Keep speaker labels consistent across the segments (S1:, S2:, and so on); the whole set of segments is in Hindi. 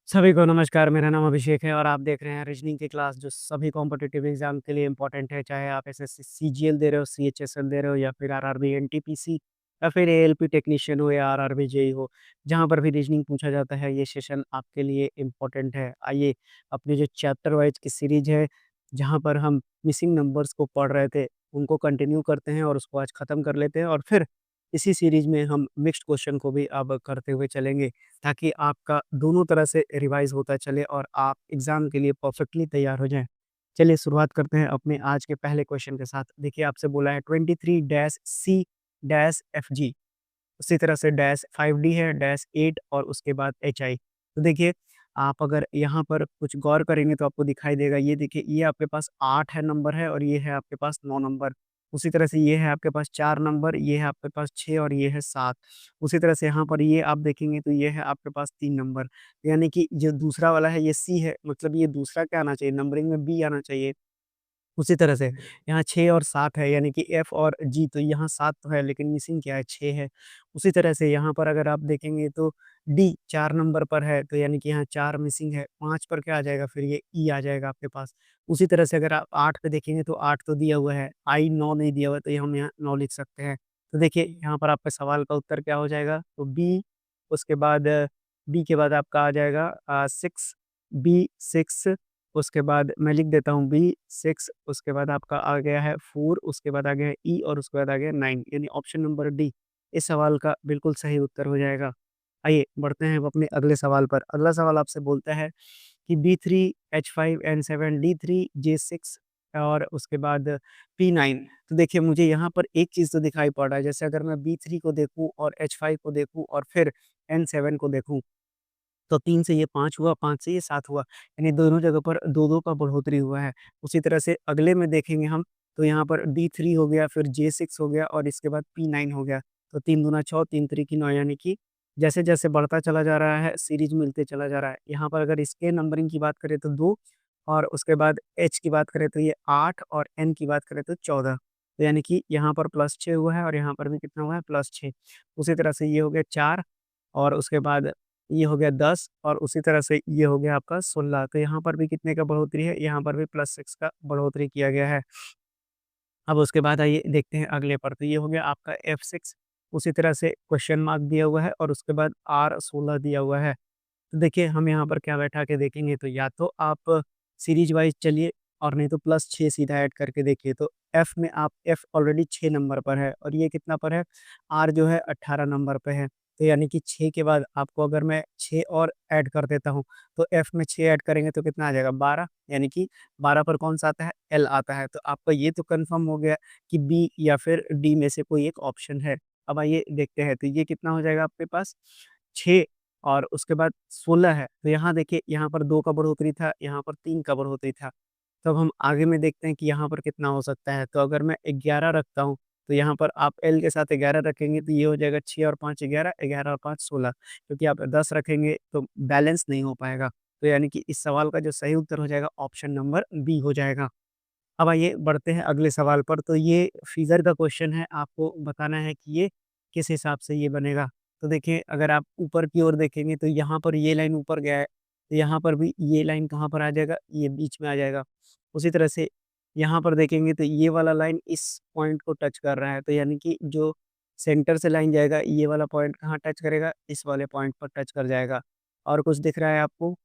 S1: सभी को नमस्कार, मेरा नाम अभिषेक है और आप देख रहे हैं रीजनिंग की क्लास जो सभी कॉम्पिटिटिव एग्जाम के लिए इम्पोर्टेंट है। चाहे आप एसएससी सीजीएल दे रहे हो, सीएचएसएल दे रहे हो या फिर आरआरबी एनटीपीसी या फिर एएलपी टेक्नीशियन हो या आरआरबी जेई हो, जहाँ पर भी रीजनिंग पूछा जाता है, ये सेशन आपके लिए इम्पोर्टेंट है। आइए, अपने जो चैप्टर वाइज की सीरीज है, जहाँ पर हम मिसिंग नंबर्स को पढ़ रहे थे, उनको कंटिन्यू करते हैं और उसको आज खत्म कर लेते हैं और फिर इसी सीरीज में हम मिक्स्ड क्वेश्चन को भी अब करते हुए चलेंगे, ताकि आपका दोनों तरह से रिवाइज़ होता चले और आप एग्ज़ाम के लिए परफेक्टली तैयार हो जाएँ। चलिए शुरुआत करते हैं अपने आज के पहले क्वेश्चन के साथ। देखिए आपसे बोला है 23-C-FG, उसी तरह से डैश 5D है, डैश 8 और उसके बाद HI। तो देखिए, आप अगर यहाँ पर कुछ गौर करेंगे तो आपको दिखाई देगा, ये देखिए ये आपके पास 8 है नंबर है और ये है आपके पास 9 नंबर। उसी तरह से ये है आपके पास 4 नंबर, ये है आपके पास 6 और ये है 7। उसी तरह से यहाँ पर ये आप देखेंगे तो ये है आपके पास 3 नंबर। यानी कि जो दूसरा वाला है ये C है, मतलब ये दूसरा क्या आना चाहिए, नंबरिंग में B आना चाहिए। उसी तरह से यहाँ 6 और 7 है, यानी कि एफ और जी, तो यहाँ 7 तो है लेकिन मिसिंग क्या है, 6 है। उसी तरह से यहाँ पर अगर आप देखेंगे तो डी 4 नंबर पर है, तो यानी कि यहाँ 4 मिसिंग है। 5 पर क्या आ जाएगा, फिर ये ई आ जाएगा आपके पास। उसी तरह से अगर आप 8 पे देखेंगे तो 8 तो दिया हुआ है, आई 9 नहीं दिया हुआ है, तो ये हम यहाँ 9 लिख सकते हैं। तो देखिए यहाँ पर आपका सवाल का उत्तर क्या हो जाएगा, तो बी, उसके बाद बी के बाद आपका आ जाएगा 6, बी 6, उसके बाद मैं लिख देता हूँ B6, उसके बाद आपका आ गया है 4, उसके बाद आ गया है ई और उसके बाद आ गया 9, यानी ऑप्शन नंबर डी इस सवाल का बिल्कुल सही उत्तर हो जाएगा। आइए बढ़ते हैं अब अपने अगले सवाल पर। अगला सवाल आपसे बोलता है कि B3, H5, N7, D3, J6 और उसके बाद P9। तो देखिए मुझे यहाँ पर एक चीज़ तो दिखाई पड़ रहा है, जैसे अगर मैं B3 को देखूँ और H5 को देखूँ और फिर N7 को देखूँ, तो 3 से ये 5 हुआ, 5 से ये 7 हुआ, यानी दोनों जगह पर 2-2 का बढ़ोतरी हुआ है। उसी तरह से अगले में देखेंगे हम, तो यहाँ पर D3 हो गया, फिर J6 हो गया और इसके बाद P9 हो गया। तो 3 दूना 6, 3 तिरकी 9, यानी कि जैसे-जैसे बढ़ता चला जा रहा है, सीरीज़ मिलते चला जा रहा है। यहाँ पर अगर इसके नंबरिंग की बात करें तो 2 और उसके बाद H की बात करें तो ये 8 और N की बात करें तो 14। तो यानी कि यहाँ पर +6 हुआ है और यहाँ पर भी कितना हुआ है, +6। उसी तरह से ये हो गया 4 और उसके बाद ये हो गया 10 और उसी तरह से ये हो गया आपका 16। तो यहाँ पर भी कितने का बढ़ोतरी है, यहाँ पर भी +6 का बढ़ोतरी किया गया है। अब उसके बाद आइए देखते हैं अगले पर, तो ये हो गया आपका F6, उसी तरह से क्वेश्चन मार्क दिया हुआ है और उसके बाद R16 दिया हुआ है। तो देखिए हम यहाँ पर क्या बैठा के देखेंगे, तो या तो आप सीरीज वाइज चलिए और नहीं तो +6 सीधा ऐड करके देखिए। तो एफ में आप एफ ऑलरेडी 6 नंबर पर है और ये कितना पर है, आर जो है 18 नंबर पे है। तो यानी कि 6 के बाद आपको अगर मैं 6 और ऐड कर देता हूँ, तो एफ में 6 ऐड करेंगे तो कितना आ जाएगा, 12, यानी कि 12 पर कौन-सा आता है, एल आता है। तो आपका ये तो कन्फर्म हो गया कि बी या फिर डी में से कोई एक ऑप्शन है। अब आइए देखते हैं, तो ये कितना हो जाएगा आपके पास, 6 और उसके बाद 16 है। तो यहाँ देखिए, यहाँ पर 2 का बढ़ोतरी था, यहाँ पर 3 का बढ़ोतरी था। तो अब हम आगे में देखते हैं कि यहाँ पर कितना हो सकता है। तो अगर मैं 11 रखता हूँ, तो यहाँ पर आप L के साथ 11 रखेंगे तो ये हो जाएगा 6 और 5 11, 11 और 5 16, क्योंकि आप 10 रखेंगे तो बैलेंस नहीं हो पाएगा। तो यानी कि इस सवाल का जो सही उत्तर हो जाएगा ऑप्शन नंबर बी हो जाएगा। अब आइए बढ़ते हैं अगले सवाल पर। तो ये फिगर का क्वेश्चन है, आपको बताना है कि ये किस हिसाब से ये बनेगा। तो देखिए अगर आप ऊपर की ओर देखेंगे तो यहाँ पर ये लाइन ऊपर गया है, तो यहाँ पर भी ये लाइन कहाँ पर आ जाएगा, ये बीच में आ जाएगा। उसी तरह से यहाँ पर देखेंगे तो ये वाला लाइन इस पॉइंट को टच कर रहा है, तो यानी कि जो सेंटर से लाइन जाएगा, ये वाला पॉइंट कहाँ टच करेगा, इस वाले पॉइंट पर टच कर जाएगा। और कुछ दिख रहा है आपको?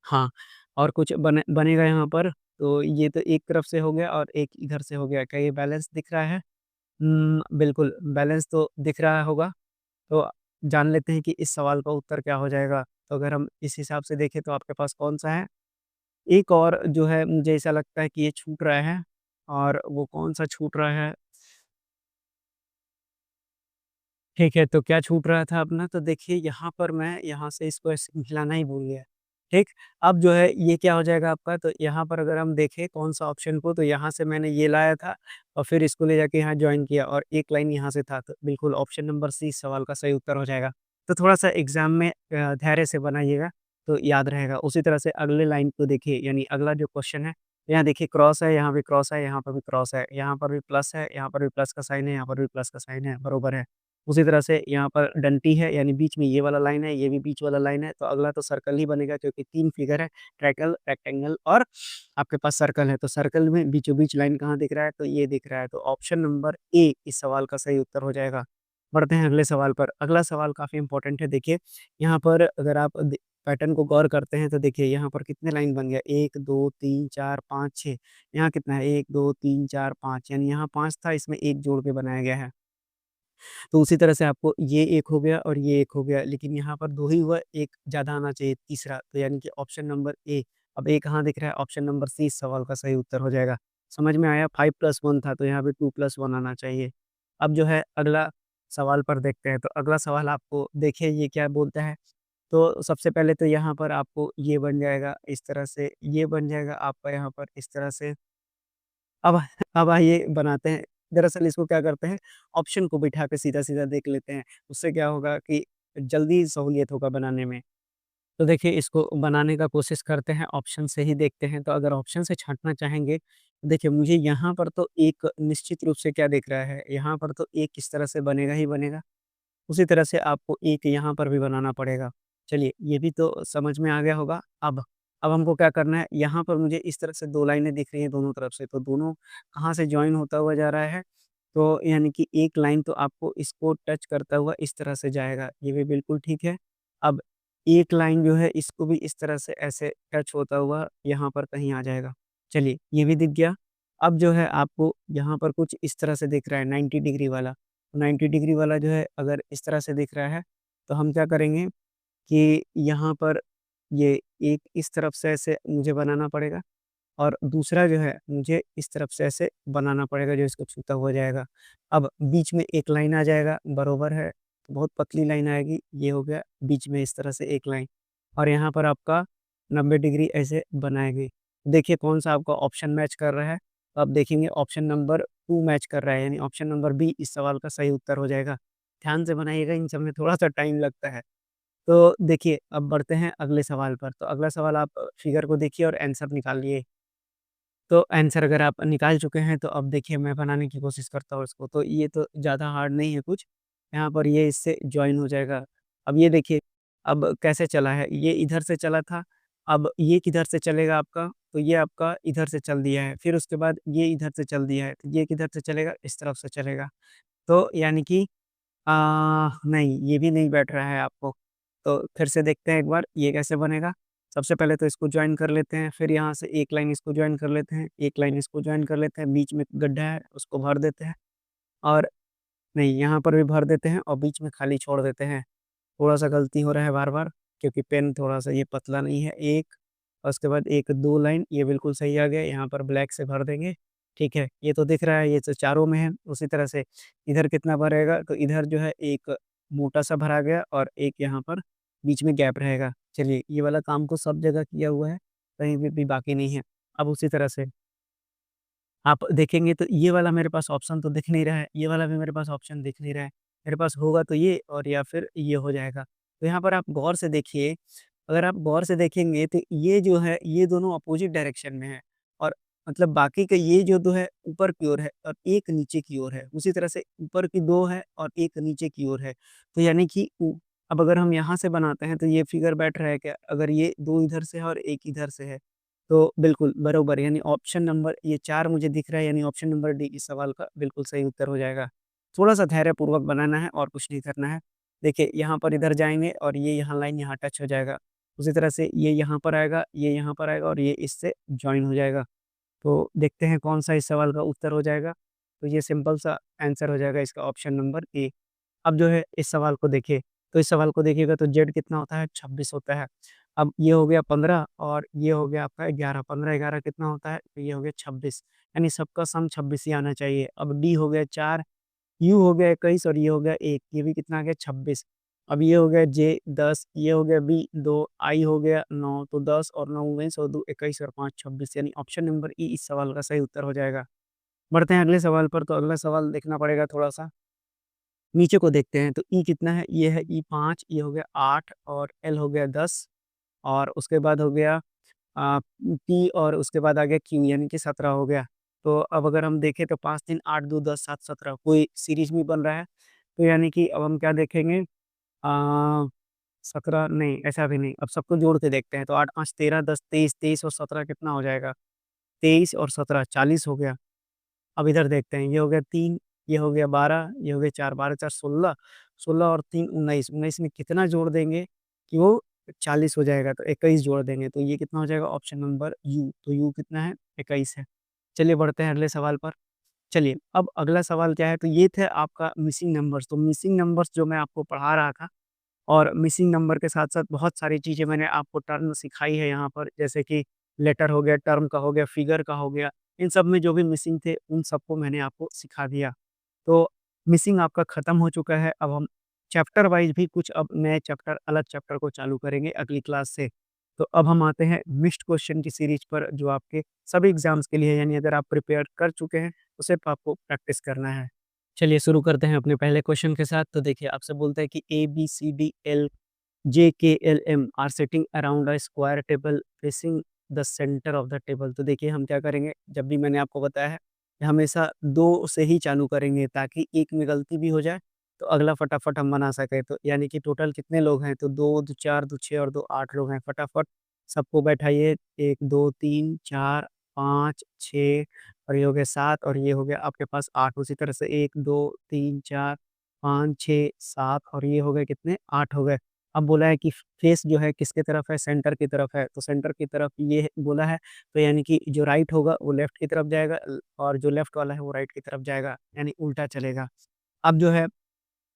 S1: हाँ, और कुछ बनेगा यहाँ पर, तो ये तो एक तरफ से हो गया और एक इधर से हो गया। क्या ये बैलेंस दिख रहा है? बिल्कुल बैलेंस तो दिख रहा होगा। तो जान लेते हैं कि इस सवाल का उत्तर क्या हो जाएगा। तो अगर हम इस हिसाब से देखें तो आपके पास कौन-सा है? एक और जो है मुझे ऐसा लगता है कि ये छूट रहा है, और वो कौन-सा छूट रहा है? ठीक है, तो क्या छूट रहा था अपना? तो देखिए यहाँ पर मैं यहाँ से इसको ऐसे मिलाना ही भूल गया। ठीक? अब जो है ये क्या हो जाएगा आपका, तो यहाँ पर अगर हम देखें कौन-सा ऑप्शन को, तो यहाँ से मैंने ये लाया था और फिर इसको ले जाके यहाँ जॉइन किया और एक लाइन यहाँ से था, तो बिल्कुल ऑप्शन नंबर सी इस सवाल का सही उत्तर हो जाएगा। तो थोड़ा-सा एग्ज़ाम में धैर्य से बनाइएगा, तो याद रहेगा। उसी तरह से अगले लाइन को देखिए, यानी अगला जो क्वेश्चन है, यहाँ देखिए क्रॉस है, यहाँ भी क्रॉस है, यहाँ पर भी क्रॉस है, यहाँ पर भी प्लस है, यहाँ पर भी प्लस का साइन है, यहाँ पर भी प्लस का साइन है, बरोबर है। उसी तरह से यहाँ पर डंटी है, यानी बीच में ये वाला लाइन है, ये भी बीच वाला लाइन है, तो अगला तो सर्कल ही बनेगा क्योंकि 3 फिगर है, ट्रायंगल, रेक्टेंगल और आपके पास सर्कल है। तो सर्कल में बीचों-बीच लाइन कहाँ दिख रहा है? तो ये दिख रहा है। तो ऑप्शन नंबर ए इस सवाल का सही उत्तर हो जाएगा। बढ़ते हैं अगले सवाल पर। अगला सवाल काफ़ी इम्पोर्टेंट है, देखिए यहाँ पर अगर आप पैटर्न को गौर करते हैं तो देखिए यहाँ पर कितने लाइन बन गया, 1, 2, 3, 4, 5, 6। यहाँ कितना है, 1, 2, 3, 4, 5, यानी यहाँ 5 था, इसमें 1 जोड़ के बनाया गया है। तो उसी तरह से आपको ये 1 हो गया और ये 1 हो गया, लेकिन यहाँ पर 2 ही हुआ, 1 ज़्यादा आना चाहिए तीसरा, तो यानी कि ऑप्शन नंबर ए। अब ए कहाँ दिख रहा है? ऑप्शन नंबर सी इस सवाल का सही उत्तर हो जाएगा। समझ में आया? 5 + 1 था, तो यहाँ पे 2 + 1 आना चाहिए। अब जो है अगला सवाल पर देखते हैं, तो अगला सवाल आपको देखिए ये क्या बोलता है। तो सबसे पहले तो यहाँ पर आपको ये बन जाएगा इस तरह से, ये बन जाएगा आपका यहाँ पर इस तरह से। अब अब आइए बनाते हैं। दरअसल इसको क्या करते हैं, ऑप्शन को बिठा के सीधा-सीधा देख लेते हैं। उससे क्या होगा कि जल्दी सहूलियत होगा बनाने में। तो देखिए इसको बनाने का कोशिश करते हैं, ऑप्शन से ही देखते हैं। तो अगर ऑप्शन से छाँटना चाहेंगे, देखिए मुझे यहाँ पर तो एक निश्चित रूप से क्या दिख रहा है, यहाँ पर तो एक इस तरह से बनेगा ही बनेगा। उसी तरह से आपको एक यहाँ पर भी बनाना पड़ेगा। चलिए, ये भी तो समझ में आ गया होगा। अब हमको क्या करना है, यहाँ पर मुझे इस तरह से 2 लाइनें दिख रही हैं दोनों तरफ से, तो दोनों कहाँ से जॉइन होता हुआ जा रहा है? तो यानी कि एक लाइन तो आपको इसको टच करता हुआ इस तरह से जाएगा, ये भी बिल्कुल ठीक है। अब एक लाइन जो है इसको भी इस तरह से ऐसे टच होता हुआ यहाँ पर कहीं आ जाएगा। चलिए, ये भी दिख गया। अब जो है आपको यहाँ पर कुछ इस तरह से दिख रहा है 90 डिग्री वाला। 90 डिग्री वाला जो है अगर इस तरह से दिख रहा है, तो हम क्या करेंगे कि यहाँ पर ये एक इस तरफ से ऐसे मुझे बनाना पड़ेगा और दूसरा जो है मुझे इस तरफ से ऐसे बनाना पड़ेगा जो इसको छूता हुआ जाएगा। अब बीच में एक लाइन आ जाएगा, बरोबर है, तो बहुत पतली लाइन आएगी, ये हो गया बीच में इस तरह से एक लाइन और यहाँ पर आपका 90 डिग्री ऐसे बनाएँगे। देखिए कौन-सा आपका ऑप्शन मैच कर रहा है, तो आप देखेंगे ऑप्शन नंबर 2 मैच कर रहा है, यानी ऑप्शन नंबर बी इस सवाल का सही उत्तर हो जाएगा। ध्यान से बनाइएगा, इन सब में थोड़ा-सा टाइम लगता है। तो देखिए, अब बढ़ते हैं अगले सवाल पर। तो अगला सवाल आप फिगर को देखिए और आंसर निकालिए। तो आंसर अगर आप निकाल चुके हैं, तो अब देखिए मैं बनाने की कोशिश करता हूँ इसको। तो ये तो ज़्यादा हार्ड नहीं है कुछ, यहाँ पर ये इससे जॉइन हो जाएगा। अब ये देखिए, अब कैसे चला है, ये इधर से चला था, अब ये किधर से चलेगा आपका, तो ये आपका इधर से चल दिया है। फिर उसके बाद ये इधर से चल दिया है, तो ये किधर से चलेगा, इस तरफ से चलेगा। तो यानी कि अ, नहीं, ये भी नहीं बैठ रहा है आपको। तो फिर से देखते हैं एक बार, ये कैसे बनेगा? सबसे पहले तो इसको जॉइन कर लेते हैं, फिर यहाँ से एक लाइन इसको जॉइन कर लेते हैं, एक लाइन इसको जॉइन कर लेते हैं, बीच में गड्ढा है, उसको भर देते हैं और नहीं, यहाँ पर भी भर देते हैं और बीच में खाली छोड़ देते हैं। थोड़ा-सा गलती हो रहा है बार-बार क्योंकि पेन थोड़ा-सा ये पतला नहीं है, 1 और उसके बाद 1-2 लाइन, ये बिल्कुल सही आ गया, यहाँ पर ब्लैक से भर देंगे, ठीक है। ये तो दिख रहा है, ये तो चारों में है, उसी तरह से इधर कितना भरेगा, तो इधर जो है एक मोटा-सा भरा गया और एक यहाँ पर बीच में गैप रहेगा। चलिए, ये वाला काम तो सब जगह किया हुआ है, कहीं पे भी बाकी नहीं है। अब उसी तरह से आप देखेंगे तो ये वाला मेरे पास ऑप्शन तो दिख नहीं रहा है, ये वाला भी मेरे पास ऑप्शन दिख नहीं रहा है। मेरे पास होगा तो ये और या फिर ये हो जाएगा। तो यहाँ पर आप गौर से देखिए, अगर आप गौर से देखेंगे तो ये जो है, ये दोनों अपोज़िट डायरेक्शन में है और मतलब बाकी का ये जो 2 है ऊपर की ओर है और एक नीचे की ओर है। उसी तरह से ऊपर की 2 है और एक नीचे की ओर है। तो यानी कि अब अगर हम यहाँ से बनाते हैं तो ये फिगर बैठ रहा है क्या? अगर ये 2 इधर से है और 1 इधर से है, तो बिल्कुल बरोबर, यानी ऑप्शन नंबर ये 4 मुझे दिख रहा है, यानी ऑप्शन नंबर डी इस सवाल का बिल्कुल सही उत्तर हो जाएगा। थोड़ा-सा धैर्यपूर्वक बनाना है और कुछ नहीं करना है। देखिए यहाँ पर इधर जाएँगे और ये यहाँ लाइन यहाँ टच हो जाएगा। उसी तरह से ये यहाँ पर आएगा, ये यहाँ पर आएगा और ये इससे जॉइन हो जाएगा। तो देखते हैं कौन-सा इस सवाल का उत्तर हो जाएगा। तो ये सिंपल सा आंसर हो जाएगा इसका ऑप्शन नंबर ए। अब जो है इस सवाल को देखिए, तो इस सवाल को देखिएगा तो ज़ेड कितना होता है, 26 होता है। अब ये हो गया 15 और ये हो गया आपका 11, 15-11 कितना होता है? तो ये हो गया 26, यानी सबका सम 26 ही आना चाहिए। अब डी हो गया 4, यू हो गया 21 और ये हो गया 1, ये भी कितना आ गया 26। अब ये हो गया जे 10, ये हो गया बी 2, आई हो गया 9, तो 10 और 9 19 और 2 21 और 5 26, यानी ऑप्शन नंबर ई इस सवाल का सही उत्तर हो जाएगा। बढ़ते हैं अगले सवाल पर, तो अगला सवाल देखना पड़ेगा थोड़ा-सा। नीचे को देखते हैं तो ई कितना है? ये है ई 5, ये हो गया 8 और एल हो गया 10 और उसके बाद हो गया पी और उसके बाद आ गया क्यू, यानी कि 17 हो गया। तो अब अगर हम देखें तो 5 3 8 2 10 7 17 कोई सीरीज़ में बन रहा है। तो यानी कि अब हम क्या देखेंगे, 17 नहीं, ऐसा भी नहीं, अब सबको जोड़ के देखते हैं। तो 8 5 13 10 23, 23 और 17 कितना हो जाएगा? 23 और 17 40 हो गया। अब इधर देखते हैं, ये हो गया 3, ये हो गया 12, ये हो गया 4, 12 4 16, 16 और 3 19, 19 में कितना जोड़ देंगे कि वो 40 हो जाएगा? तो 21 जोड़ देंगे, तो ये कितना हो जाएगा? Option number you. तो यू कितना है? 21 है। चलिए बढ़ते हैं अगले सवाल पर। चलिए, अब अगला सवाल क्या है? तो ये थे आपका मिसिंग नंबर्स। तो मिसिंग नंबर्स जो मैं आपको पढ़ा रहा था, और मिसिंग नंबर के साथ-साथ बहुत सारी चीज़ें मैंने आपको टर्म सिखाई है यहाँ पर, जैसे कि लेटर हो गया, टर्म का हो गया, फिगर का हो गया। इन सब में जो भी मिसिंग थे, उन सबको मैंने आपको सिखा दिया। तो मिसिंग आपका खत्म हो चुका है। अब हम चैप्टर वाइज़ भी कुछ अब नए चैप्टर, अलग चैप्टर को चालू करेंगे अगली क्लास से। तो अब हम आते हैं मिक्स्ड क्वेश्चन की सीरीज़ पर, जो आपके सभी एग्ज़ाम्स के लिए है, यानी अगर आप प्रिपेयर कर चुके हैं, तो सिर्फ़ आपको प्रैक्टिस करना है। चलिए शुरू करते हैं अपने पहले क्वेश्चन के साथ। तो देखिए, आपसे बोलता है कि A, B, C, D, L, J, K, L, M are sitting around a square table facing the centre of the table. तो देखिए, हम क्या करेंगे, जब भी मैंने आपको बताया है कि हमेशा 2 से ही चालू करेंगे, ताकि एक में गलती भी हो जाए, तो अगला फटाफट हम बना सकें। तो यानी कि टोटल कितने लोग हैं? तो 2, 2 4, 2 6 और 2 8 लोग हैं। फटाफट सबको बैठाइए। 1, 2, 3, 4, 5, 6 और ये हो गया 7 और ये हो गया आपके पास 8। उसी तरह से 1, 2, 3, 4, 5, 6, 7 और ये हो गए कितने? 8 हो गए। अब बोला है कि फेस जो है किसकी तरफ है? सेंटर की तरफ है। तो सेंटर की तरफ ये बोला है, तो यानी कि जो राइट होगा वो लेफ्ट की तरफ जाएगा, और जो लेफ्ट वाला है वो राइट की तरफ जाएगा, यानी उल्टा चलेगा। अब जो है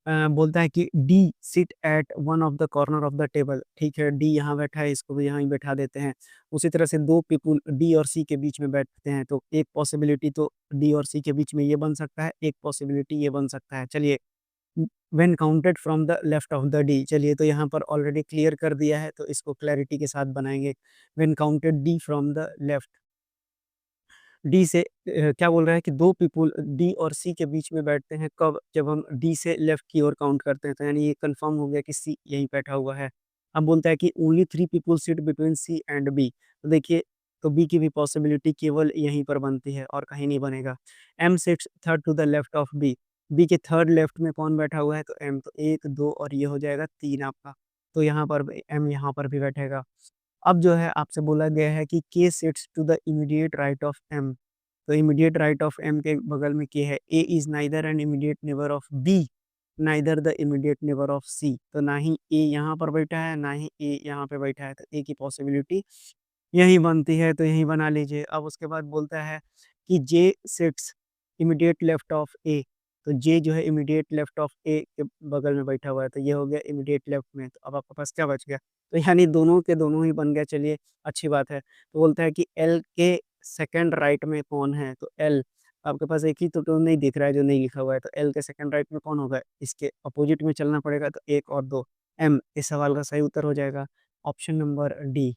S1: बोलता है कि D sit at one of the corner of the table. ठीक है, डी यहाँ बैठा है, इसको भी यहाँ ही बैठा देते हैं। उसी तरह से 2 पीपल डी और सी के बीच में बैठते हैं, तो एक पॉसिबिलिटी तो डी और सी के बीच में ये बन सकता है, एक पॉसिबिलिटी ये बन सकता है। चलिए, when counted from the left of the D, चलिए तो यहाँ पर ऑलरेडी क्लियर कर दिया है, तो इसको क्लैरिटी के साथ बनाएँगे। When counted D from the left, D से क्या बोल रहा है कि 2 पीपल डी और सी के बीच में बैठते हैं, कब? जब हम डी से लेफ्ट की ओर काउंट करते हैं, तो यानी ये कन्फर्म हो गया कि सी यहीं बैठा हुआ है। अब बोलता है कि only 3 people sit between C and B. तो देखिए, तो बी की भी पॉसिबिलिटी केवल यहीं पर बनती है और कहीं नहीं बनेगा। M sits third to the left of B. B के थर्ड लेफ्ट में कौन बैठा हुआ है? तो एम। तो 1, 2 और ये हो जाएगा 3 आपका। तो यहाँ पर एम यहाँ पर भी बैठेगा। अब जो है आपसे बोला गया है कि K sits to the immediate right of M. तो इमीडिएट राइट ऑफ एम के बगल में के है। A is neither an immediate neighbour of B, neither the immediate neighbour of C. तो ना ही ए यहाँ पर बैठा है, ना ही ए यहाँ पे बैठा है, तो ए की पॉसिबिलिटी यहीं बनती है, तो यहीं बना लीजिए। अब उसके बाद बोलता है कि जे सिट्स इमीडिएट लेफ्ट ऑफ ए। तो जे जो है इमीडिएट लेफ्ट ऑफ ए के बगल में बैठा हुआ है, तो ये हो गया इमीडिएट लेफ्ट में। तो अब आपके पास क्या बच गया? तो यानी दोनों के दोनों ही बन गया, चलिए अच्छी बात है। तो बोलता है कि एल के सेकंड राइट में कौन है? तो एल, आपके पास एक ही तो नहीं दिख रहा है जो नहीं लिखा हुआ है, तो एल के सेकंड राइट में कौन होगा? इसके अपोजिट में चलना पड़ेगा, तो 1 और 2 एम इस सवाल का सही उत्तर हो जाएगा, ऑप्शन नंबर डी।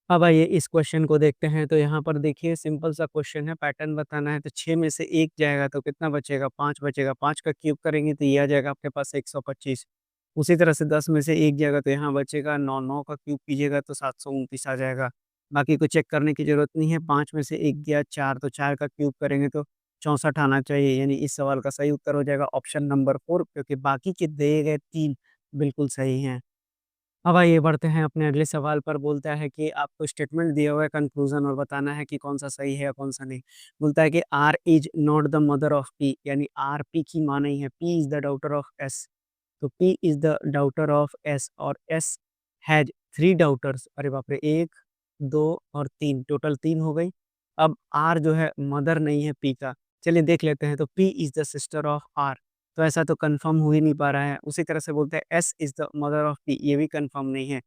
S1: अब आइए इस क्वेश्चन को देखते हैं। तो यहाँ पर देखिए, सिंपल सा क्वेश्चन है, पैटर्न बताना है। तो 6 में से 1 जाएगा तो कितना बचेगा? 5 बचेगा। 5 का क्यूब करेंगे तो ये आ जाएगा आपके पास 125। उसी तरह से 10 में से 1 जाएगा तो यहाँ बचेगा 9, 9 का क्यूब कीजिएगा तो 729 आ जाएगा। बाकी को चेक करने की ज़रूरत नहीं है। 5 में से 1 गया 4, तो 4 का क्यूब करेंगे तो 64 आना चाहिए, यानी इस सवाल का सही उत्तर हो जाएगा ऑप्शन नंबर 4, क्योंकि बाकी के दिए गए 3 बिल्कुल सही हैं। अब आइए बढ़ते हैं अपने अगले सवाल पर। बोलता है कि आपको स्टेटमेंट दिया हुआ है कंक्लूजन, और बताना है कि कौन-सा सही है या कौन-सा नहीं। बोलता है कि R is not the mother of P, यानी आर पी की माँ नहीं है। P is the daughter of S. तो P is the daughter of S, और एस हैज़ 3 डॉटर्स। अरे बाप रे! 1, 2 और 3, टोटल 3 हो गई। अब आर जो है मदर नहीं है पी का। चलिए देख लेते हैं। तो P is the sister of R, तो ऐसा तो कन्फर्म हो ही नहीं पा रहा है। उसी तरह से बोलते हैं S is the mother of P, ये भी कन्फर्म नहीं है।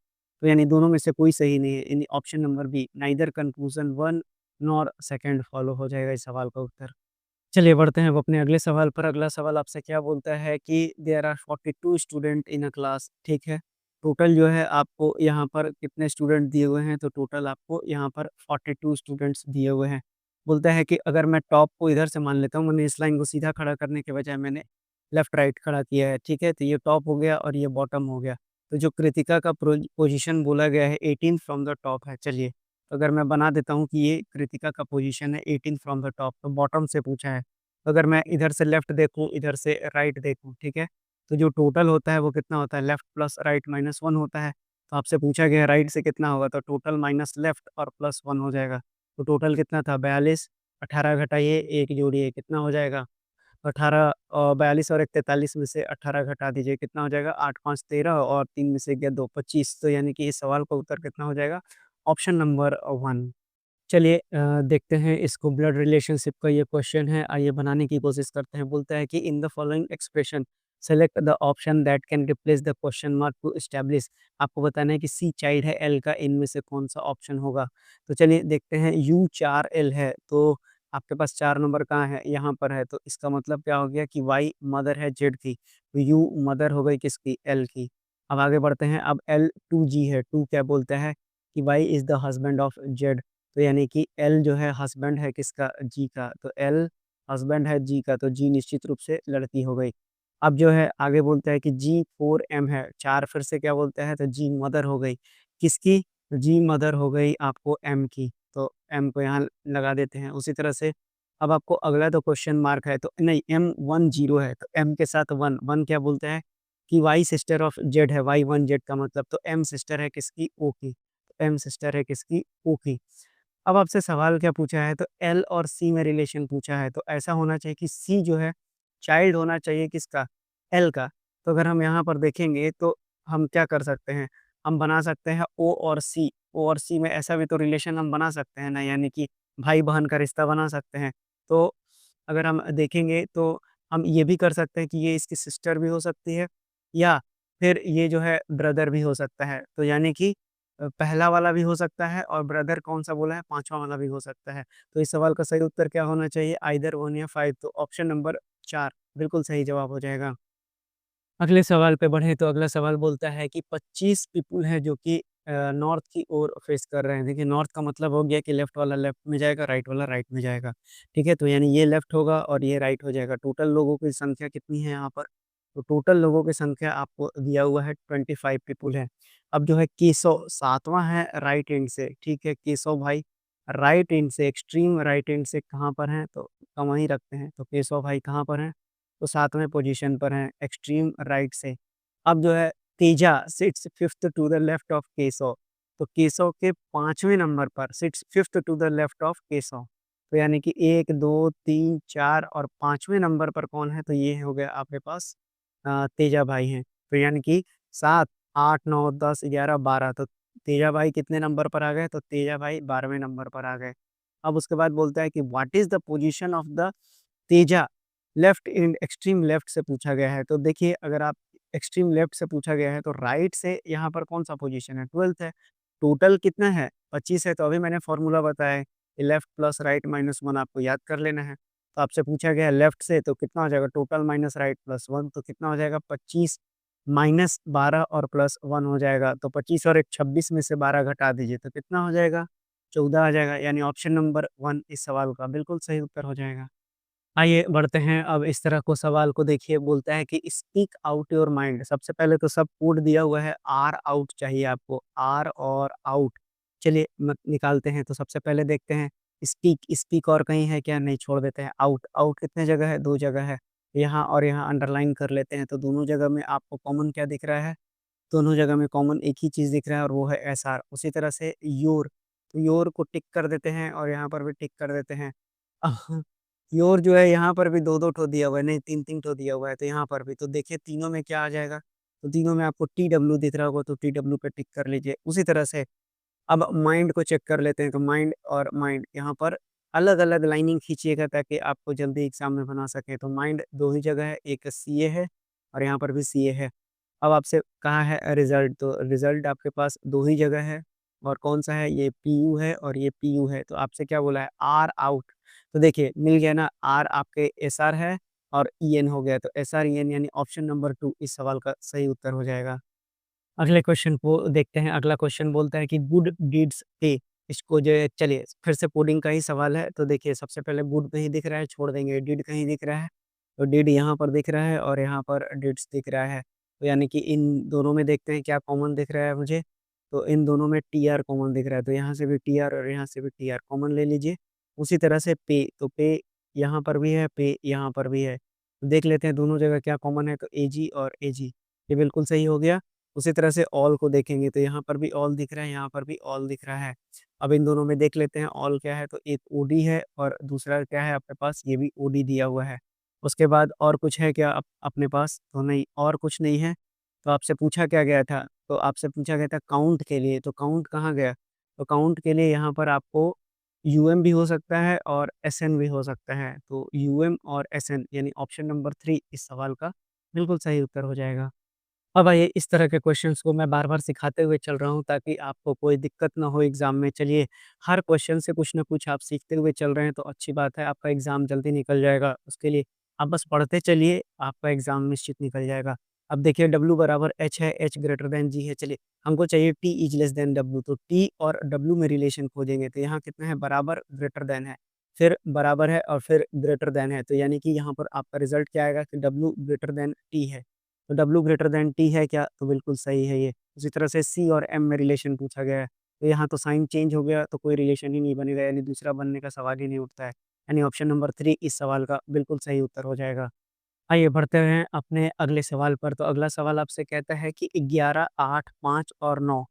S1: तो यानी दोनों में से कोई सही नहीं है, यानी option number B, neither conclusion 1 nor second follow हो जाएगा इस सवाल का उत्तर। चलिए बढ़ते हैं अब अपने अगले सवाल पर। अगला सवाल आपसे क्या बोलता है कि there are 42 student in a class. ठीक है। टोटल जो है आपको यहाँ पर कितने स्टूडेंट दिए हुए हैं? तो टोटल आपको यहाँ पर 42 स्टूडेंट्स दिए हुए हैं। बोलता है कि अगर मैं टॉप को इधर से मान लेता हूँ, मैंने इस लाइन को सीधा खड़ा करने के बजाय मैंने लेफ्ट राइट खड़ा किया है, ठीक है? तो ये टॉप हो गया और ये बॉटम हो गया। तो जो कृतिका का पोजीशन बोला गया है 18 फ्रॉम द टॉप है। चलिए, तो अगर मैं बना देता हूँ कि ये कृतिका का पोजीशन है 18 फ्रॉम द टॉप, तो बॉटम से पूछा है। अगर मैं इधर से लेफ्ट देखूँ, इधर से राइट देखूँ, ठीक है? तो जो टोटल होता है वो कितना होता है? लेफ्ट प्लस राइट माइनस 1 होता है। तो आपसे पूछा गया है राइट से कितना होगा? तो टोटल माइनस लेफ्ट और प्लस 1 हो जाएगा। तो टोटल कितना था? 42, 18 घटाइए, 1 जोड़िए, कितना हो जाएगा? 18 42 और 1 43 में से 18 घटा दीजिए, कितना हो जाएगा? 8 5 13 और 3 में से गया 2 25। तो यानी कि इस सवाल का उत्तर कितना हो जाएगा? Option number 1। चलिए देखते हैं इसको, ब्लड रिलेशनशिप का ये क्वेश्चन है, आइए बनाने की कोशिश करते हैं। बोलता है कि in the following expression select the option that can replace the question mark to establish. आपको बताना है कि सी चाइल्ड है एल का, इनमें से कौन सा ऑप्शन होगा। तो चलिए देखते हैं, यू 4 एल है, तो आपके पास 4 नंबर कहाँ है? यहाँ पर है। तो इसका मतलब क्या हो गया कि वाई मदर है जेड की, तो यू मदर हो गई किसकी? एल की। अब आगे बढ़ते हैं, अब एल 2 जी है, 2 क्या बोलता है कि Y is the husband of Z. तो यानी कि एल जो है हस्बैंड है किसका? जी का। तो एल हस्बैंड है जी का, तो जी निश्चित रूप से लड़की हो गई। अब जो है आगे बोलता है कि जी 4 एम है, 4 फिर से क्या बोलता है? तो जी मदर हो गई किसकी? तो जी मदर हो गई आपको एम की। तो एम को यहाँ लगा देते हैं। उसी तरह से अब आपको अगला तो क्वेश्चन मार्क है, तो नहीं, एम 1 0 है, तो एम के साथ 1 1 क्या बोलता है कि वाई सिस्टर ऑफ जेड है, वाई 1 जेड का मतलब, तो एम सिस्टर है किसकी? ओ की। एम सिस्टर है किसकी? ओ की। अब आपसे सवाल क्या पूछा है? तो एल और सी में रिलेशन पूछा है, तो ऐसा होना चाहिए कि सी जो है चाइल्ड होना चाहिए किसका? एल का। तो अगर हम यहाँ पर देखेंगे तो हम क्या कर सकते हैं? हम बना सकते हैं ओ और सी। ओ और सी में ऐसा भी तो रिलेशन हम बना सकते हैं ना, यानी कि भाई-बहन का रिश्ता बना सकते हैं। तो अगर हम देखेंगे तो हम ये भी कर सकते हैं कि ये इसकी सिस्टर भी हो सकती है, या फिर ये जो है ब्रदर भी हो सकता है। तो यानी कि पहला वाला भी हो सकता है और ब्रदर कौन-सा बोला है? 5वाँ वाला भी हो सकता है। तो इस सवाल का सही उत्तर क्या होना चाहिए? आइदर 1 या 5, तो ऑप्शन नंबर 4 बिल्कुल सही जवाब हो जाएगा। अगले सवाल पे बढ़ें, तो अगला सवाल बोलता है कि 25 पीपल हैं जो कि नॉर्थ की ओर फेस कर रहे हैं। देखिए नॉर्थ का मतलब हो गया कि लेफ्ट वाला लेफ्ट में जाएगा, राइट वाला राइट में जाएगा। ठीक है? तो यानी ये लेफ्ट होगा और ये राइट हो जाएगा। टोटल लोगों की संख्या कितनी है यहाँ पर? तो टोटल लोगों की संख्या आपको दिया हुआ है 25 पीपल है। अब जो है केशव 7वाँ है राइट एंड से, ठीक है? केशव भाई राइट एंड से, एक्सट्रीम राइट एंड से कहाँ पर हैं? तो वहीं रखते हैं। तो केशव भाई कहाँ पर हैं? तो 7वें पोज़ीशन पर हैं एक्सट्रीम राइट से। अब जो है Teja sits 5th to the left of Keshav. तो केशव के 5वें नंबर पर sits 5th to the left of Keshav. तो यानी कि 1, 2, 3, 4 और 5वें नंबर पर कौन है? तो ये हो गया आपके पास तेजा भाई हैं। तो यानी कि 7, 8, 9, 10, 11, 12, तो तेजा भाई कितने नंबर पर आ गए? तो तेजा भाई 12वें नंबर पर आ गए। अब उसके बाद बोलता है कि what is the position of the Teja left in extreme left से पूछा गया है। तो देखिए अगर आप एक्सट्रीम लेफ्ट से पूछा गया है तो राइट से यहाँ पर कौन-सा पोज़ीशन है? 12th है। टोटल कितना है? 25 है, तो अभी मैंने फ़ॉर्मूला बताया है कि लेफ्ट प्लस राइट माइनस 1 आपको याद कर लेना है। तो आपसे पूछा गया है लेफ्ट से, तो कितना हो जाएगा? टोटल माइनस राइट प्लस 1, तो कितना हो जाएगा? 25 माइनस 12 और प्लस 1 हो जाएगा। तो 25 और 1 26 में से 12 घटा दीजिए तो कितना हो जाएगा? 14 आ जाएगा, यानी ऑप्शन नंबर 1 इस सवाल का बिल्कुल सही उत्तर हो जाएगा। आइए बढ़ते हैं, अब इस तरह को सवाल को देखिए, बोलता है कि स्पीक आउट योर माइंड। सबसे पहले तो सब कोड दिया हुआ है, आर आउट चाहिए आपको, आर और आउट। चलिए निकालते हैं, तो सबसे पहले देखते हैं स्पीक, स्पीक और कहीं है क्या? नहीं, छोड़ देते हैं। आउट, आउट कितने जगह है? 2 जगह है, यहाँ और यहाँ अंडरलाइन कर लेते हैं। तो दोनों जगह में आपको कॉमन क्या दिख रहा है? दोनों जगह में कॉमन एक ही चीज़ दिख रहा है और वो है एसआर। उसी तरह से योर, तो योर को टिक कर देते हैं और यहाँ पर भी टिक कर देते हैं। योर जो है यहाँ पर भी 2-2 ठो दिया हुआ है, नहीं 3-3 ठो दिया हुआ है, तो यहाँ पर भी। तो देखिए तीनों में क्या आ जाएगा? तो तीनों में आपको टीडब्ल्यू दिख रहा होगा, तो टीडब्ल्यू पे टिक कर लीजिए। उसी तरह से अब माइंड को चेक कर लेते हैं, तो माइंड और माइंड यहाँ पर अलग-अलग लाइनिंग खींचिएगा ताकि आपको जल्दी एग्ज़ाम में बना सकें। तो माइंड 2 ही जगह है, एक सीए है और यहाँ पर भी सीए है। अब आपसे कहा है रिज़ल्ट, तो रिज़ल्ट आपके पास 2 ही जगह है और कौन-सा है? ये पीयू है और ये पीयू है। तो आपसे क्या बोला है? R out. तो देखिए मिल गया ना, आर आपके एसआर है और ईएन हो गया। तो एसआर ईएन यानी ऑप्शन नंबर 2 इस सवाल का सही उत्तर हो जाएगा। अगले क्वेश्चन को देखते हैं। अगला क्वेश्चन बोलता है कि गुड डीड्स पे, इसको जो है चलिए फिर से कोडिंग का ही सवाल है। तो देखिए सबसे पहले गुड कहीं दिख रहा है, छोड़ देंगे। डीड कहीं दिख रहा है, तो डीड यहाँ पर दिख रहा है और यहाँ पर डीड्स दिख रहा है। तो यानी कि इन दोनों में देखते हैं क्या कॉमन दिख रहा है मुझे। तो इन दोनों में टीआर कॉमन दिख रहा है, तो यहाँ से भी टीआर और यहाँ से भी टीआर कॉमन ले लीजिए। उसी तरह से पे, तो पे यहाँ पर भी है, पे यहाँ पर भी है। तो देख लेते हैं दोनों जगह क्या कॉमन है, तो एजी और एजी, ये बिल्कुल सही हो गया। उसी तरह से ऑल को देखेंगे तो यहाँ पर भी ऑल दिख रहा है, यहाँ पर भी ऑल दिख रहा है। अब इन दोनों में देख लेते हैं ऑल क्या है, तो एक ओडी है और दूसरा क्या है आपके पास, ये भी ओडी दिया हुआ है। उसके बाद और कुछ है क्या अपने पास? तो नहीं, और कुछ नहीं है। तो आपसे पूछा क्या गया था? तो आपसे पूछा गया था काउंट के लिए, तो काउंट कहाँ गया? तो काउंट के लिए यहाँ पर आपको यूएम भी हो सकता है और एसएन भी हो सकता है। तो यूएम और एसएन यानी ऑप्शन नंबर 3 इस सवाल का बिल्कुल सही उत्तर हो जाएगा। अब आइए इस तरह के क्वेश्चंस को मैं बार-बार सिखाते हुए चल रहा हूँ ताकि आपको कोई दिक्कत ना हो एग्ज़ाम में। चलिए, हर क्वेश्चन से कुछ ना कुछ आप सीखते हुए चल रहे हैं तो अच्छी बात है, आपका एग्ज़ाम जल्दी निकल जाएगा। उसके लिए आप बस पढ़ते चलिए, आपका एग्ज़ाम निश्चित निकल जाएगा। अब देखिए W बराबर H है, H ग्रेटर दैन G है। चलिए, हमको चाहिए T is less than W, तो T और W में रिलेशन खोजेंगे। तो यहाँ कितना है? बराबर, ग्रेटर दैन है, फिर बराबर है और फिर ग्रेटर दैन है। तो यानी कि यहाँ पर आपका रिज़ल्ट क्या आएगा कि W ग्रेटर दैन T है। तो W ग्रेटर दैन टी है क्या? तो बिल्कुल सही है ये। उसी तरह से सी और एम में रिलेशन पूछा गया है, तो यहाँ तो साइन चेंज हो गया तो कोई रिलेशन ही नहीं बनेगा, यानी दूसरा बनने का सवाल ही नहीं उठता है। यानी ऑप्शन नंबर 3 इस सवाल का बिल्कुल सही उत्तर हो जाएगा। आइए बढ़ते हैं अपने अगले सवाल पर। तो अगला सवाल आपसे कहता है कि 11, 8, 5 और 9,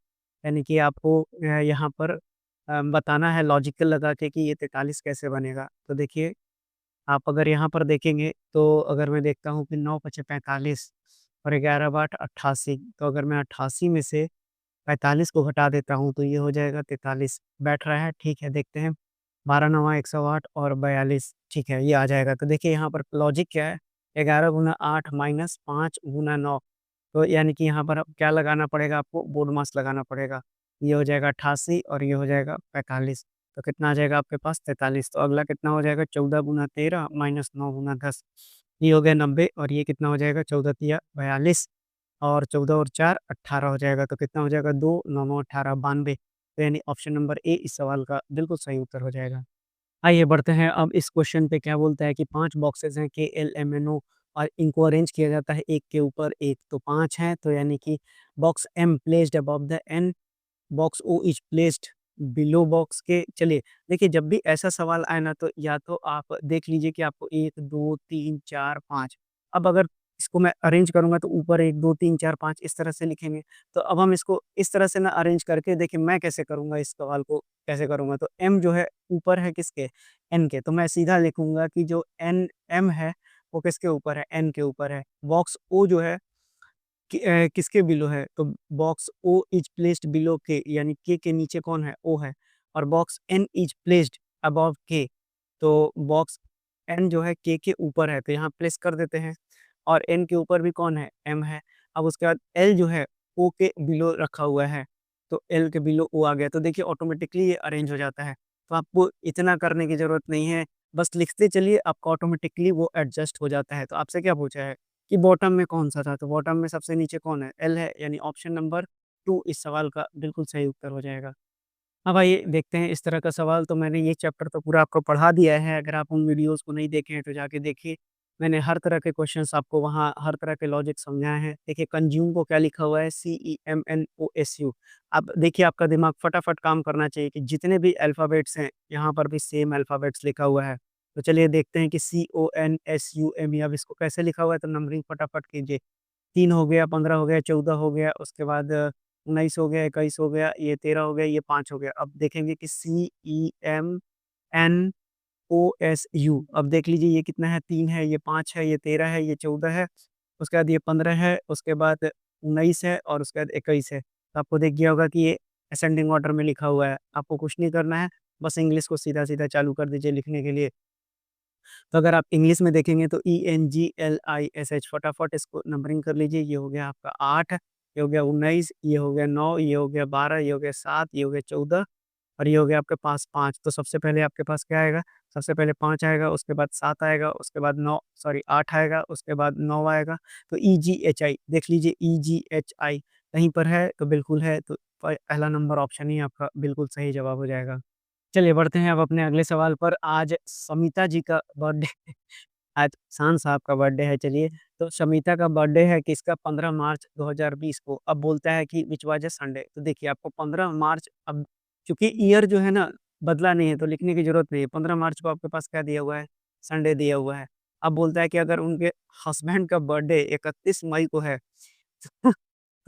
S1: यानी कि आपको यहाँ पर बताना है लॉजिकल लगा के कि ये 43 कैसे बनेगा। तो देखिए, आप अगर यहाँ पर देखेंगे तो अगर मैं देखता हूँ कि 9 पचे 45 और 11 बाट 88, तो अगर मैं 88 में से 45 को घटा देता हूँ तो ये हो जाएगा 43। बैठ रहा है, ठीक है, देखते हैं। 12 नवा 108 और 42, ठीक है, ये आ जाएगा। तो देखिए यहाँ पर लॉजिक क्या है, 11 गुना 8 माइनस 5 गुना 9, तो यानी कि यहाँ पर अब क्या लगाना पड़ेगा आपको? बोर्ड मास लगाना पड़ेगा। ये हो जाएगा 88 और ये हो जाएगा 45, तो कितना आ जाएगा आपके पास? 43। तो अगला कितना हो जाएगा? 14 गुना 13 माइनस 9 गुना 10, ये हो गया 90 और ये कितना हो जाएगा? 14 तिया 42 और 14 और 4 18 हो जाएगा। तो कितना हो जाएगा? 2 9 9 18 92। तो यानी ऑप्शन नंबर ए इस सवाल का बिल्कुल सही उत्तर हो जाएगा। आइए बढ़ते हैं अब इस क्वेश्चन पे। क्या बोलता है कि 5 बॉक्सेस हैं KLMNO और इनको अरेंज किया जाता है एक के ऊपर एक, तो 5 हैं, तो यानी कि box M placed above the N, box O is placed below box K. चलिए, देखिए जब भी ऐसा सवाल आए ना तो या तो आप देख लीजिए कि आपको 1 2 3 4 5, अब अगर इसको मैं अरेंज करूँगा तो ऊपर 1 2 3 4 5 इस तरह से लिखेंगे। तो अब हम इसको इस तरह से ना अरेंज करके देखिए मैं कैसे करूँगा, इस सवाल को कैसे करूँगा, तो M जो है ऊपर है किसके? N के, तो मैं सीधा लिखूँगा कि जो N M है वो किसके ऊपर है? N के ऊपर है। बॉक्स O जो है किसके बिलो है? तो box O is placed below K, यानी के नीचे कौन है? ओ है। और box N is placed above K, तो बॉक्स एन जो है के ऊपर है, तो यहाँ प्लेस कर देते हैं। और एन के ऊपर भी कौन है? एम है। अब उसके बाद एल जो है ओ के बिलो रखा हुआ है, तो एल के बिलो ओ आ गया, तो देखिए ऑटोमेटिकली ये अरेंज हो जाता है। तो आपको इतना करने की ज़रूरत नहीं है, बस लिखते चलिए, आपका ऑटोमेटिकली वो एडजस्ट हो जाता है। तो आपसे क्या पूछा है कि बॉटम में कौन-सा था? तो बॉटम में सबसे नीचे कौन है? एल है, यानी ऑप्शन नंबर 2 इस सवाल का बिल्कुल सही उत्तर हो जाएगा। अब आइए देखते हैं इस तरह का सवाल। तो मैंने ये चैप्टर तो पूरा आपको पढ़ा दिया है, अगर आप उन वीडियोज़ को नहीं देखे हैं तो जाके देखिए। मैंने हर तरह के क्वेश्चन्स आपको वहाँ हर तरह के लॉजिक समझाए हैं। देखिए कंज्यूम को क्या लिखा हुआ है? CEMNOSU। अब देखिए आपका दिमाग फटाफट काम करना चाहिए कि जितने भी अल्फ़ाबेट्स हैं, यहाँ पर भी सेम अल्फ़ाबेट्स लिखा हुआ है। तो चलिए देखते हैं कि CONSUME, अब इसको कैसे लिखा हुआ है? तो नंबरिंग फटाफट कीजिए। 3 हो गया, 15 हो गया, 14 हो गया, उसके बाद 19 हो गया, 21 हो गया, ये 13 हो गया, ये 5 हो गया। अब देखेंगे कि CEMNOSU, अब देख लीजिए ये कितना है? 3 है, ये 5 है, ये 13 है, ये 14 है, उसके बाद ये 15 है, उसके बाद 19 है और उसके बाद 21 है। तो आपको दिख गया होगा कि ये असेंडिंग ऑर्डर में लिखा हुआ है। आपको कुछ नहीं करना है, बस इंग्लिश को सीधा-सीधा चालू कर दीजिए लिखने के लिए। तो अगर आप इंग्लिश में देखेंगे तो ENGLISH, फटाफट इसको नंबरिंग कर लीजिए। ये हो गया आपका 8, ये हो गया 19, ये हो गया 9, ये हो गया 12, ये हो गया 7, ये हो गया 14 और ये हो गया आपके पास 5। तो सबसे पहले आपके पास क्या आएगा? सबसे पहले 5 आएगा, उसके बाद 7 आएगा, उसके बाद 9 सॉरी 8 आएगा, उसके बाद 9 आएगा। तो EGHI देख लीजिए, EGHI कहीं पर है? तो बिल्कुल है, तो पहला नंबर ऑप्शन ही आपका बिल्कुल सही जवाब हो जाएगा। चलिए बढ़ते हैं अब अपने अगले सवाल पर। आज समिता जी का बर्थडे आज शान साहब का बर्थडे है। चलिए, तो शमिता का बर्थडे है किसका? 15 मार्च 2020 को। अब बोलता है कि व्हिच वाज़ अ संडे। तो देखिए आपको 15 मार्च, अब चूँकि ईयर जो है ना बदला नहीं है तो लिखने की ज़रूरत नहीं है। 15 मार्च को आपके पास क्या दिया हुआ है? संडे दिया हुआ है। अब बोलता है कि अगर उनके हस्बैंड का बर्थडे 31 मई को है,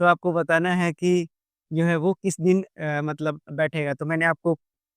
S1: तो आपको बताना है कि जो है वो किस दिन मतलब बैठेगा। तो मैंने आपको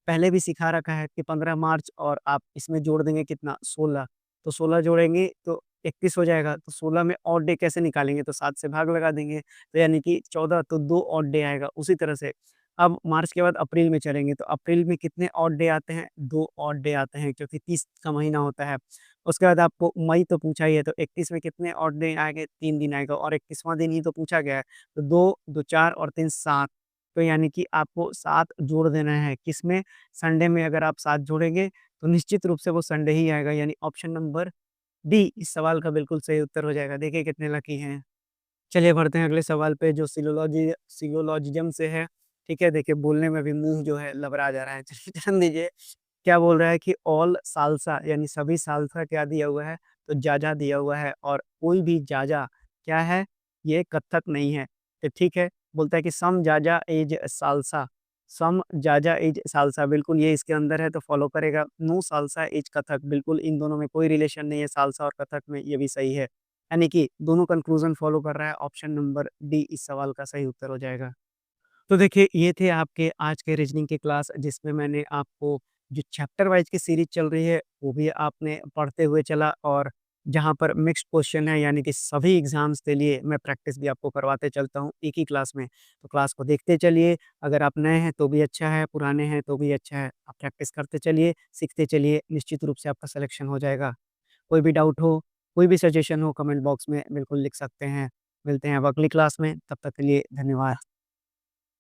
S1: पहले भी सिखा रखा है कि 15 मार्च और आप इसमें जोड़ देंगे कितना 16, तो 16 जोड़ेंगे तो 31 हो जाएगा। तो 16 में ऑड डे कैसे निकालेंगे? तो 7 से भाग लगा देंगे, तो यानी कि 14, तो 2 ऑड डे आएगा। उसी तरह से अब मार्च के बाद अप्रैल में चलेंगे, तो अप्रैल में कितने ऑड डे आते हैं? 2 ऑड डे आते हैं, क्योंकि 30 का महीना होता है। उसके बाद आपको मई तो पूछा ही है, तो 31 में कितने ऑड डे आएँगे? 3 दिन आएगा, और 31वाँ दिन ही तो पूछा गया है। तो 2, 2 4 और 3 7, तो यानी कि आपको 7 जोड़ देना है। किसमें? संडे में। अगर आप 7 जोड़ेंगे तो निश्चित रूप से वो संडे ही आएगा, यानी ऑप्शन नंबर डी इस सवाल का बिल्कुल सही उत्तर हो जाएगा। देखिए कितने लकी हैं। चलिए बढ़ते हैं अगले सवाल पे, जो सिलोलॉजिज़्म से है, ठीक है? देखिए बोलने में भी मुँह जो है लबरा जा रहा है। चलिए ध्यान दीजिए, क्या बोल रहा है कि ऑल साल्सा, यानी सभी साल्सा क्या दिया हुआ है? तो जाजा दिया हुआ है, और कोई भी जाजा क्या है? ये कथक नहीं है। तो ठीक है, बोलता है कि सम जाजा is salsa, some Jaja is salsa, बिल्कुल ये इसके अंदर है तो फॉलो करेगा। नो साल्सा इज़ कथक, बिल्कुल इन दोनों में कोई रिलेशन नहीं है साल्सा और कथक में, ये भी सही है। यानी कि दोनों कंक्लूज़न फॉलो कर रहा है, ऑप्शन नंबर डी इस सवाल का सही उत्तर हो जाएगा। तो देखिए ये थे आपके आज के रीजनिंग की क्लास, जिसमें मैंने आपको जो चैप्टर वाइज़ की सीरीज़ चल रही है वो भी आपने पढ़ते हुए चला, और जहाँ पर मिक्स्ड क्वेश्चन है, यानी कि सभी एग्ज़ाम्स के लिए मैं प्रैक्टिस भी आपको करवाते चलता हूँ एक ही क्लास में। तो क्लास को देखते चलिए, अगर आप नए हैं तो भी अच्छा है, पुराने हैं तो भी अच्छा है। आप प्रैक्टिस करते चलिए, सीखते चलिए, निश्चित रूप से आपका सिलेक्शन हो जाएगा। कोई भी डाउट हो, कोई भी सजेशन हो, कमेंट बॉक्स में बिल्कुल लिख सकते हैं। मिलते हैं अब अगली क्लास में, तब तक के लिए धन्यवाद।